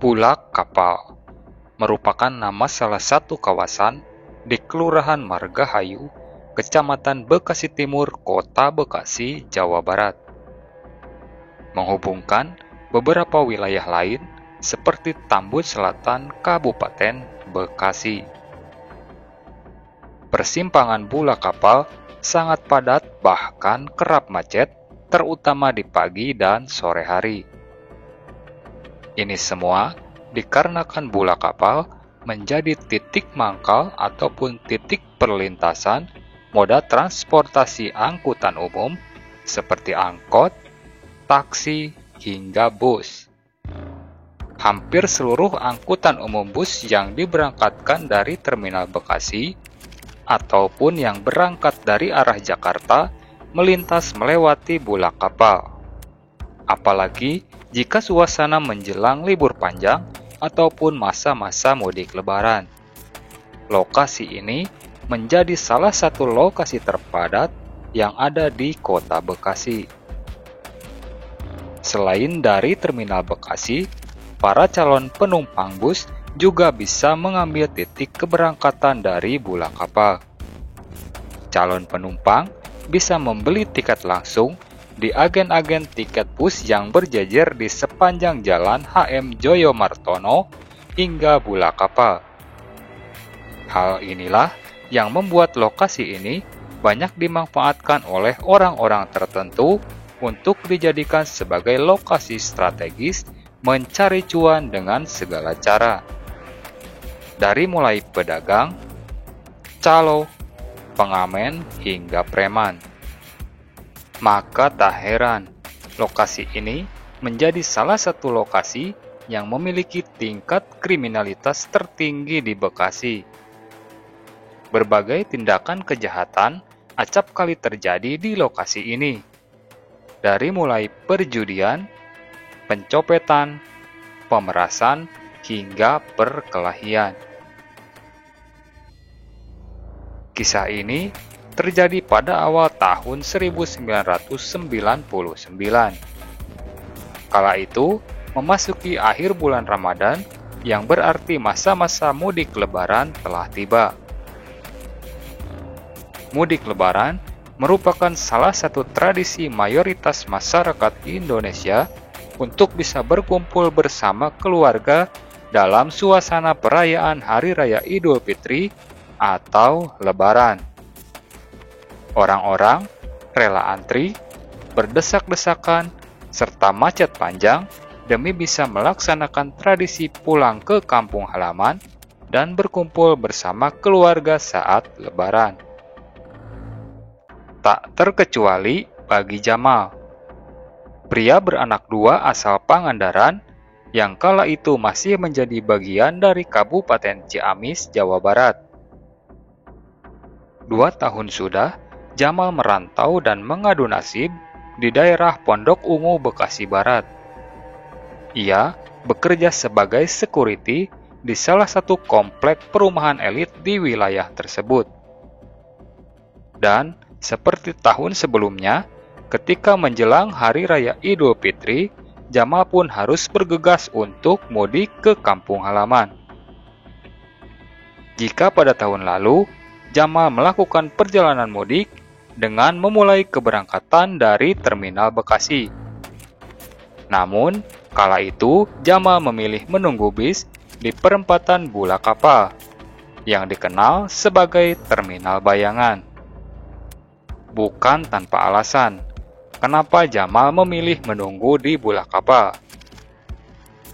Bulak Kapal merupakan nama salah satu kawasan di Kelurahan Margahayu, Kecamatan Bekasi Timur, Kota Bekasi, Jawa Barat. Menghubungkan beberapa wilayah lain seperti Tambun Selatan, Kabupaten Bekasi. Persimpangan Bulak Kapal sangat padat bahkan kerap macet, terutama di pagi dan sore hari. Ini semua dikarenakan Bulak Kapal menjadi titik mangkal ataupun titik perlintasan moda transportasi angkutan umum seperti angkot, taksi, hingga bus. Hampir seluruh angkutan umum bus yang diberangkatkan dari Terminal Bekasi ataupun yang berangkat dari arah Jakarta melintas melewati Bulak Kapal. Apalagi jika suasana menjelang libur panjang ataupun masa-masa mudik lebaran. Lokasi ini menjadi salah satu lokasi terpadat yang ada di Kota Bekasi. Selain dari Terminal Bekasi, para calon penumpang bus juga bisa mengambil titik keberangkatan dari Bulak Kapal. Calon penumpang bisa membeli tiket langsung di agen-agen tiket bus yang berjejer di sepanjang jalan HM Joyo Martono hingga Bulak Kapal. Hal inilah yang membuat lokasi ini banyak dimanfaatkan oleh orang-orang tertentu untuk dijadikan sebagai lokasi strategis mencari cuan dengan segala cara. Dari mulai pedagang, calo, pengamen, hingga preman. Maka tak heran, lokasi ini menjadi salah satu lokasi yang memiliki tingkat kriminalitas tertinggi di Bekasi. Berbagai tindakan kejahatan acap kali terjadi di lokasi ini. Dari mulai perjudian, pencopetan, pemerasan, hingga perkelahian. Kisah ini terjadi pada awal tahun 1999. Kala itu memasuki akhir bulan Ramadan yang berarti masa-masa mudik lebaran telah tiba. Mudik lebaran merupakan salah satu tradisi mayoritas masyarakat Indonesia untuk bisa berkumpul bersama keluarga dalam suasana perayaan Hari Raya Idul Fitri atau Lebaran. Orang-orang rela antri, berdesak-desakan, serta macet panjang demi bisa melaksanakan tradisi pulang ke kampung halaman dan berkumpul bersama keluarga saat Lebaran. Tak terkecuali bagi Jamal, pria beranak dua asal Pangandaran yang kala itu masih menjadi bagian dari Kabupaten Ciamis, Jawa Barat. 2 tahun sudah Jamal merantau dan mengadu nasib di daerah Pondok Ungu, Bekasi Barat. Ia bekerja sebagai security di salah satu komplek perumahan elit di wilayah tersebut. Dan seperti tahun sebelumnya, ketika menjelang Hari Raya Idul Fitri, Jamal pun harus bergegas untuk mudik ke kampung halaman. Jika pada tahun lalu, Jamal melakukan perjalanan mudik dengan memulai keberangkatan dari Terminal Bekasi. Namun, kala itu Jamal memilih menunggu bis di perempatan Bulak Kapal, yang dikenal sebagai Terminal Bayangan. Bukan tanpa alasan, kenapa Jamal memilih menunggu di Bulak Kapal.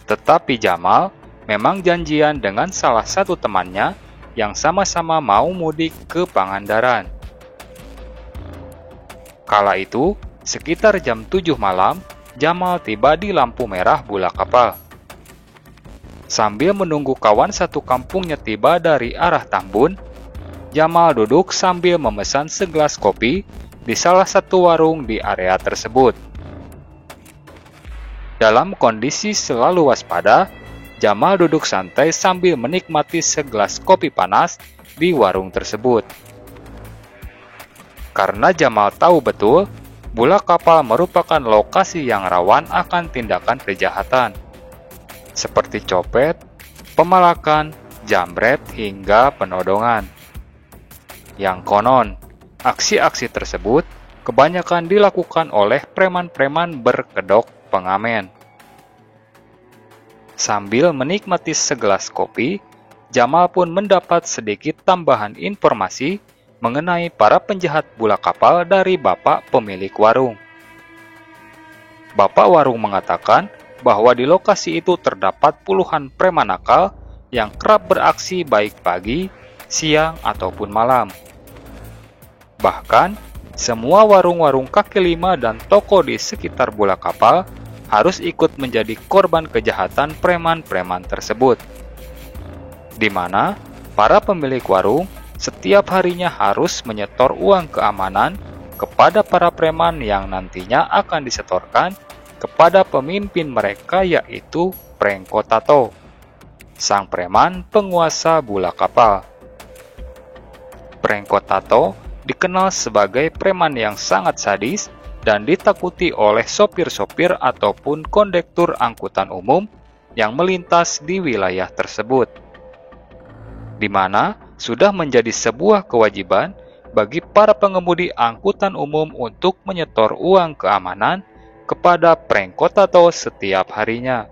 Tetapi Jamal memang janjian dengan salah satu temannya yang sama-sama mau mudik ke Pangandaran. Kala itu, sekitar jam 7 malam, Jamal tiba di lampu merah Bulak Kapal. Sambil menunggu kawan satu kampungnya tiba dari arah Tambun, Jamal duduk sambil memesan segelas kopi di salah satu warung di area tersebut. Dalam kondisi selalu waspada, Jamal duduk santai sambil menikmati segelas kopi panas di warung tersebut. Karena Jamal tahu betul, Bulak Kapal merupakan lokasi yang rawan akan tindakan kejahatan. seperti copet, pemalakan, jambret, hingga penodongan. Yang konon, aksi-aksi tersebut kebanyakan dilakukan oleh preman-preman berkedok pengamen. Sambil menikmati segelas kopi, Jamal pun mendapat sedikit tambahan informasi mengenai para penjahat bola kapal dari bapak pemilik warung. Bapak warung mengatakan bahwa di lokasi itu terdapat puluhan preman nakal yang kerap beraksi baik pagi, siang, ataupun malam. Bahkan, semua warung-warung kaki lima dan toko di sekitar bola kapal harus ikut menjadi korban kejahatan preman-preman tersebut, di mana para pemilik warung setiap harinya harus menyetor uang keamanan kepada para preman yang nantinya akan disetorkan kepada pemimpin mereka, yaitu Prengko Tato, sang preman penguasa bola kapal. Prengko Tato dikenal sebagai preman yang sangat sadis dan ditakuti oleh sopir-sopir ataupun kondektur angkutan umum yang melintas di wilayah tersebut, di mana sudah menjadi sebuah kewajiban bagi para pengemudi angkutan umum untuk menyetor uang keamanan kepada Prengko Tato setiap harinya.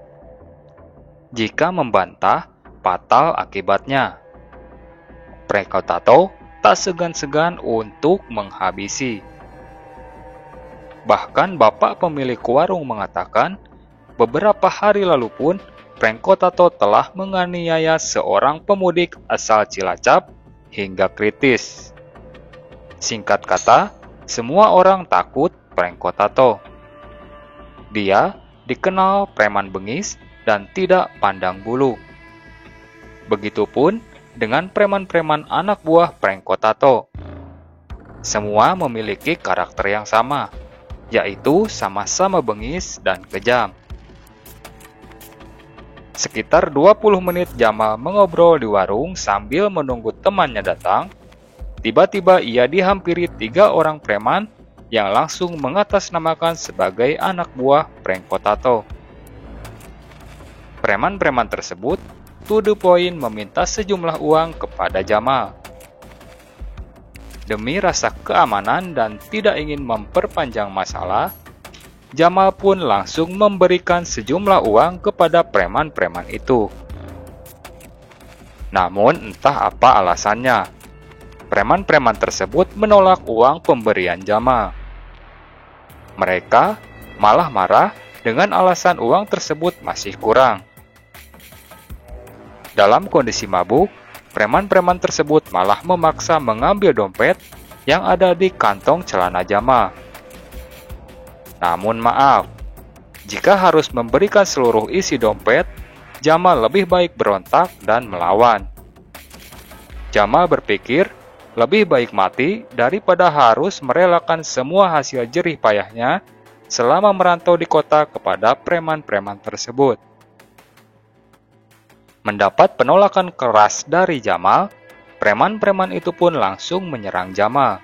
Jika membantah, fatal akibatnya. Prengko Tato tak segan-segan untuk menghabisi. Bahkan bapak pemilik warung mengatakan, beberapa hari lalu pun Prengko Tato telah menganiaya seorang pemudik asal Cilacap hingga kritis. Singkat kata, semua orang takut Prengko Tato. Dia dikenal preman bengis dan tidak pandang bulu. Begitupun dengan preman-preman anak buah Prengko Tato. Semua memiliki karakter yang sama, yaitu sama-sama bengis dan kejam. Sekitar 20 menit Jamal mengobrol di warung sambil menunggu temannya datang. Tiba-tiba ia dihampiri 3 orang preman yang langsung mengatasnamakan sebagai anak buah Prengko Tato. Preman-preman tersebut to the point meminta sejumlah uang kepada Jamal. Demi rasa keamanan dan tidak ingin memperpanjang masalah, Jamal pun langsung memberikan sejumlah uang kepada preman-preman itu. Namun entah apa alasannya, preman-preman tersebut menolak uang pemberian Jamal. Mereka malah marah dengan alasan uang tersebut masih kurang. Dalam kondisi mabuk, preman-preman tersebut malah memaksa mengambil dompet yang ada di kantong celana Jamal. Namun maaf, jika harus memberikan seluruh isi dompet, Jamal lebih baik berontak dan melawan. Jamal berpikir, lebih baik mati daripada harus merelakan semua hasil jerih payahnya selama merantau di kota kepada preman-preman tersebut. Mendapat penolakan keras dari Jamal, preman-preman itu pun langsung menyerang Jamal.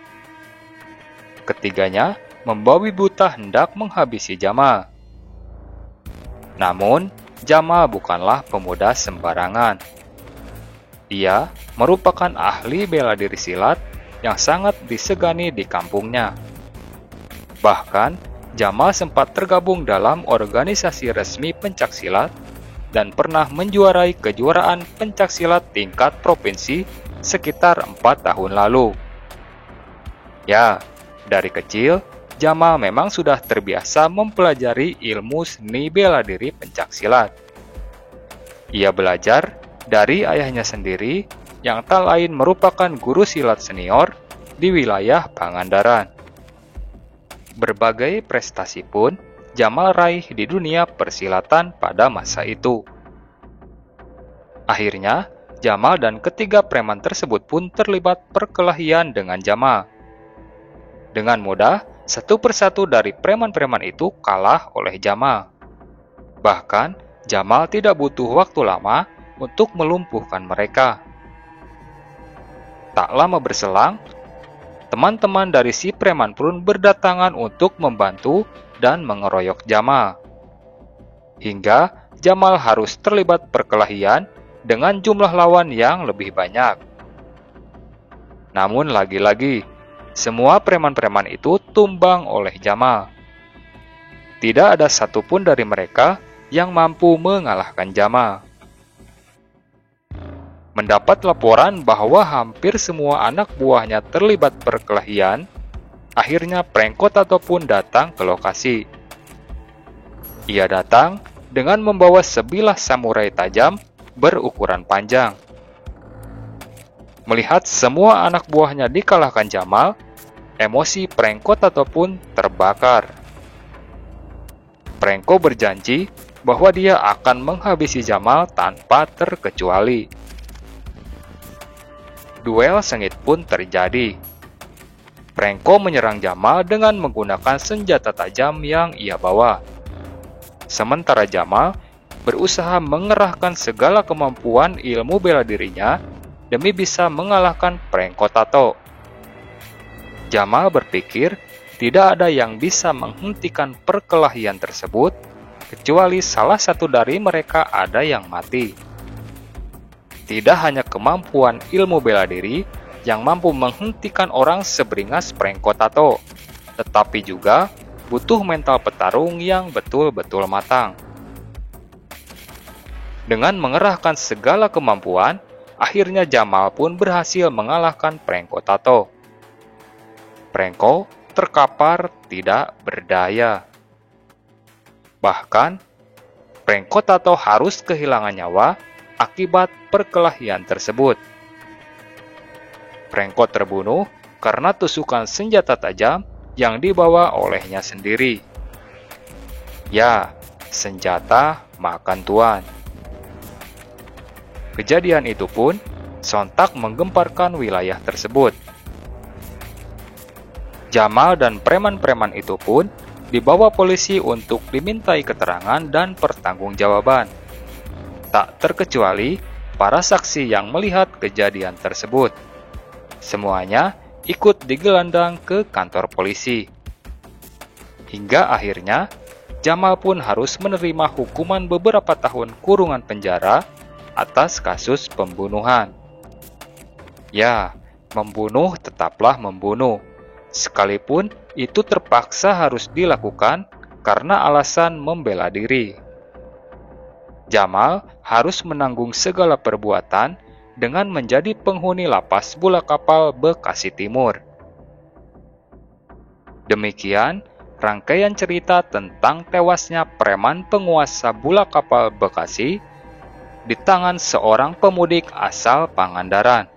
Ketiganya membabi buta hendak menghabisi Jamal. Namun, Jamal bukanlah pemuda sembarangan. Ia merupakan ahli bela diri silat yang sangat disegani di kampungnya. Bahkan, Jamal sempat tergabung dalam organisasi resmi pencaksilat dan pernah menjuarai kejuaraan pencaksilat tingkat provinsi sekitar 4 tahun lalu. Ya, dari kecil, Jamal memang sudah terbiasa mempelajari ilmu seni bela diri pencaksilat. Ia belajar dari ayahnya sendiri yang tak lain merupakan guru silat senior di wilayah Pangandaran. Berbagai prestasi pun Jamal raih di dunia persilatan pada masa itu. Akhirnya, Jamal dan ketiga preman tersebut pun terlibat perkelahian dengan Jamal. Dengan mudah, satu persatu dari preman-preman itu kalah oleh Jamal. Bahkan, Jamal tidak butuh waktu lama untuk melumpuhkan mereka. Tak lama berselang, teman-teman dari si preman pun berdatangan untuk membantu dan mengeroyok Jamal. Hingga Jamal harus terlibat perkelahian dengan jumlah lawan yang lebih banyak. Namun lagi-lagi, semua preman-preman itu tumbang oleh Jamal. Tidak ada satupun dari mereka yang mampu mengalahkan Jamal. Mendapat laporan bahwa hampir semua anak buahnya terlibat perkelahian, akhirnya Prengko Tato pun datang ke lokasi. Ia datang dengan membawa sebilah samurai tajam berukuran panjang. Melihat semua anak buahnya dikalahkan Jamal, emosi Prengko Tato pun terbakar. Prengko berjanji bahwa dia akan menghabisi Jamal tanpa terkecuali. Duel sengit pun terjadi. Prengko menyerang Jamal dengan menggunakan senjata tajam yang ia bawa. Sementara Jamal berusaha mengerahkan segala kemampuan ilmu bela dirinya demi bisa mengalahkan Prengko Tato. Jamal berpikir tidak ada yang bisa menghentikan perkelahian tersebut kecuali salah satu dari mereka ada yang mati. Tidak hanya kemampuan ilmu bela diri yang mampu menghentikan orang seberingas Prengko Tato, tetapi juga butuh mental petarung yang betul-betul matang. Dengan mengerahkan segala kemampuan, akhirnya Jamal pun berhasil mengalahkan Prengko Tato. Prengko terkapar tidak berdaya. Bahkan, Prengko Tato harus kehilangan nyawa akibat perkelahian tersebut. Prengko terbunuh karena tusukan senjata tajam yang dibawa olehnya sendiri. Ya, senjata makan tuan. Kejadian itu pun sontak menggemparkan wilayah tersebut. Jamal dan preman-preman itu pun dibawa polisi untuk dimintai keterangan dan pertanggungjawaban. Tak terkecuali para saksi yang melihat kejadian tersebut. Semuanya ikut digelandang ke kantor polisi. Hingga akhirnya, Jamal pun harus menerima hukuman beberapa tahun kurungan penjara atas kasus pembunuhan. Ya, membunuh tetaplah membunuh, sekalipun itu terpaksa harus dilakukan karena alasan membela diri. Jamal harus menanggung segala perbuatan dengan menjadi penghuni lapas Bula Kapal Bekasi Timur. Demikian rangkaian cerita tentang tewasnya preman penguasa Bula Kapal Bekasi di tangan seorang pemudik asal Pangandaran.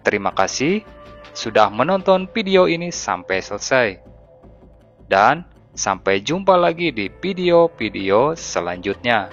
Terima kasih sudah menonton video ini sampai selesai. Dan sampai jumpa lagi di video-video selanjutnya.